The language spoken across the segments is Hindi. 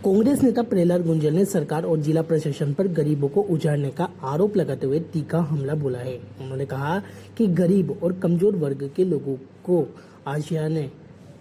कांग्रेस नेता प्रहलाद गुंजल ने सरकार और जिला प्रशासन पर गरीबों को उजाड़ने का आरोप लगाते हुए तीखा हमला बोला है। उन्होंने कहा कि गरीब और कमजोर वर्ग के लोगों को आशियाने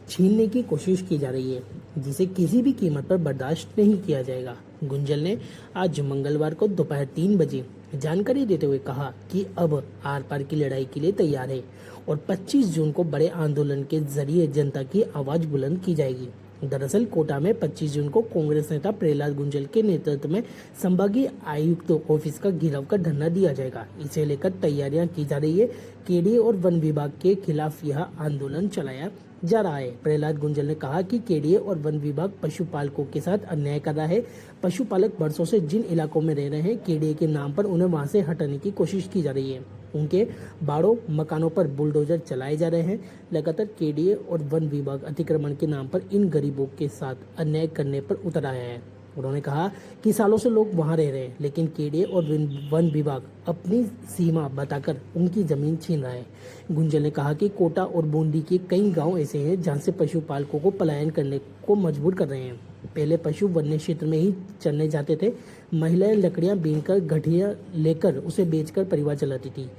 छीनने की कोशिश की जा रही है, जिसे किसी भी कीमत पर बर्दाश्त नहीं किया जाएगा। गुंजल ने आज मंगलवार को दोपहर 3 बजे जानकारी देते हुए कहा कि अब आर पार की लड़ाई के लिए तैयार है और 25 जून को बड़े आंदोलन के जरिए जनता की आवाज बुलंद की जाएगी। दरअसल कोटा में 25 जून को कांग्रेस नेता प्रहलाद गुंजल के नेतृत्व में संभागीय आयुक्त ऑफिस का घेराव कर धरना दिया जाएगा। इसे लेकर तैयारियां की जा रही है। केडी और वन विभाग के खिलाफ यह आंदोलन चलाया जा रहा है। प्रहलाद गुंजल ने कहा कि केडीए और वन विभाग पशुपालकों के साथ अन्याय कर रहा है। पशुपालक वर्षों से जिन इलाकों में रह रहे हैं, केडीए के नाम पर उन्हें वहां से हटाने की कोशिश की जा रही है। उनके बाड़ों मकानों पर बुलडोजर चलाए जा रहे हैं। लगातार केडीए और वन विभाग अतिक्रमण के नाम पर इन गरीबों के साथ अन्याय करने पर उतर आया है। उन्होंने कहा कि सालों से लोग वहां रह रहे हैं, लेकिन केडीए और वन विभाग अपनी सीमा बताकर उनकी जमीन छीन रहा है। गुंजल ने कहा कि कोटा और बूंदी के कई गांव ऐसे हैं जहां से पशुपालकों को पलायन करने को मजबूर कर रहे हैं। पहले पशु वन्य क्षेत्र में ही चरने जाते थे। महिलाएं लकड़ियां बीनकर गठिया लेकर उसे बेचकर परिवार चलाती थी।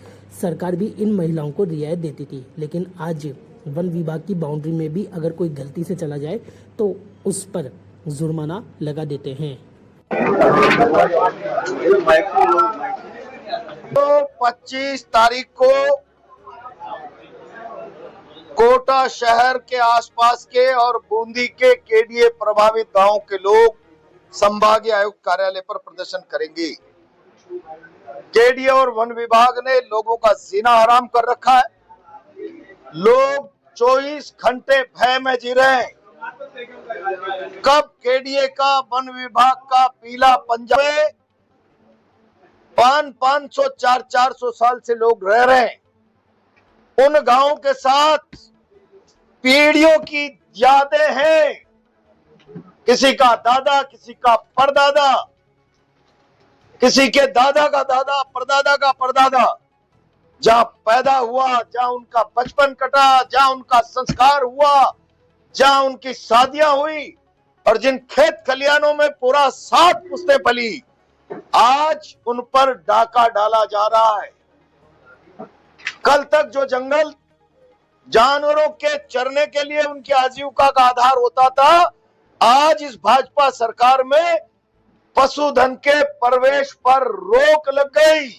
सरकार भी इन महिलाओं को रियायत देती थी, लेकिन आज वन विभाग की बाउंड्री में भी अगर कोई गलती से चला जाए तो उस पर जुर्माना लगा देते हैं। तो 25 तारीख को कोटा शहर के आसपास के और बूंदी के केडीए प्रभावित गांव के लोग संभागीय आयुक्त कार्यालय पर प्रदर्शन करेंगे। केडीए और वन विभाग ने लोगों का जीना हराम कर रखा है। लोग 24 घंटे भय में जी रहे हैं। कब केडीए का, वन विभाग का पीला पंजा में 500 400 साल से लोग रह रहे हैं। उन गांवों के साथ पीढ़ियों की यादें हैं। किसी का दादा, किसी का परदादा, किसी के दादा का दादा, परदादा का परदादा जहां पैदा हुआ, जहां उनका बचपन कटा, जहां उनका संस्कार हुआ, जहां उनकी शादियां हुई और जिन खेत खलियानों में पूरा 7 पुश्तें पली, आज उन पर डाका डाला जा रहा है। कल तक जो जंगल जानवरों के चरने के लिए उनकी आजीविका का आधार होता था, आज इस भाजपा सरकार में पशुधन के प्रवेश पर रोक लग गई।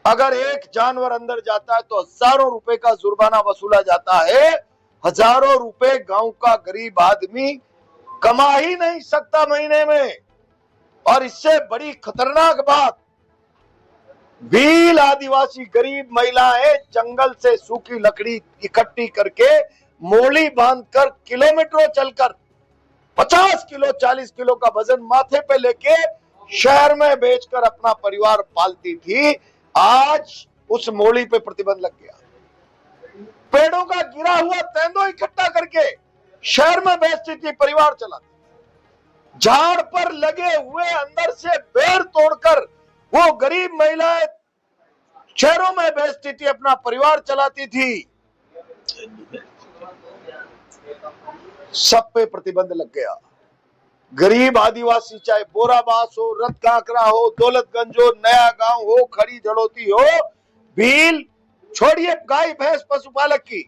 अगर एक जानवर अंदर जाता है तो हजारों रुपए का जुर्माना वसूला जाता है। हजारों रुपए गांव का गरीब आदमी कमा ही नहीं सकता महीने में। और इससे बड़ी खतरनाक बात, भील आदिवासी गरीब महिलाएं जंगल से सूखी लकड़ी इकट्ठी करके मोली बांधकर किलोमीटरों चलकर 50 किलो 40 किलो का वजन माथे पे लेके शहर में बेचकर अपना परिवार पालती थी। आज उस मोली पे प्रतिबंध लग गया। पेड़ों का गिरा हुआ तेंदुआ इकट्ठा करके शहर में बेचती थी, परिवार चलाती। झाड़ पर लगे हुए अंदर से बेर तोड़कर वो गरीब महिलाएं शहरों में बेचती थी, अपना परिवार चलाती थी। सब पे प्रतिबंध लग गया। गरीब आदिवासी, चाहे बोराबास हो, रत काकरा हो, दौलतगंज हो, नया गांव हो, खड़ी जड़ोती हो, भील छोड़िए गाय भैंस पशुपालक की,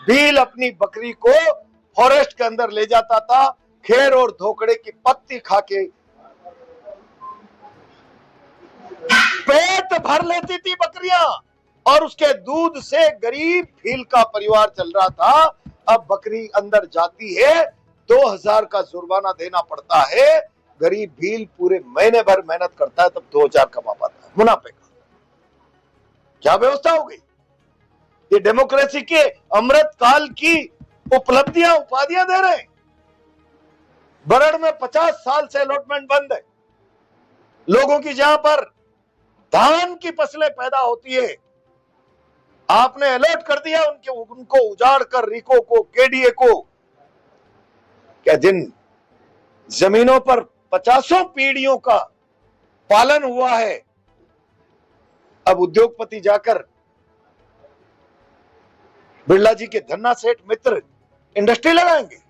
भील अपनी बकरी को फॉरेस्ट के अंदर ले जाता था। खेर और धोकड़े की पत्ती खाके पेट भर लेती थी बकरियां और उसके दूध से गरीब भील का परिवार चल रहा था। अब बकरी अंदर जाती है, 2000 का जुर्माना देना पड़ता है। गरीब भील पूरे महीने भर मेहनत करता है, तब 2000 कमा पाता है मुनाफे का। क्या व्यवस्था हो गई? ये डेमोक्रेसी के अमृत काल की उपलब्धियां, उपाधियां दे रहे हैं। बरड़ में 50 साल से अलॉटमेंट बंद है। लोगों की जहां पर धान की फसलें पैदा होती है, आपने अलर्ट कर दिया उनको उजाड़ कर रिको को, केडीए को। क्या जिन जमीनों पर 50 पीढ़ियों का पालन हुआ है, अब उद्योगपति जाकर बिरला जी के धन्ना सेठ मित्र इंडस्ट्री लगाएंगे?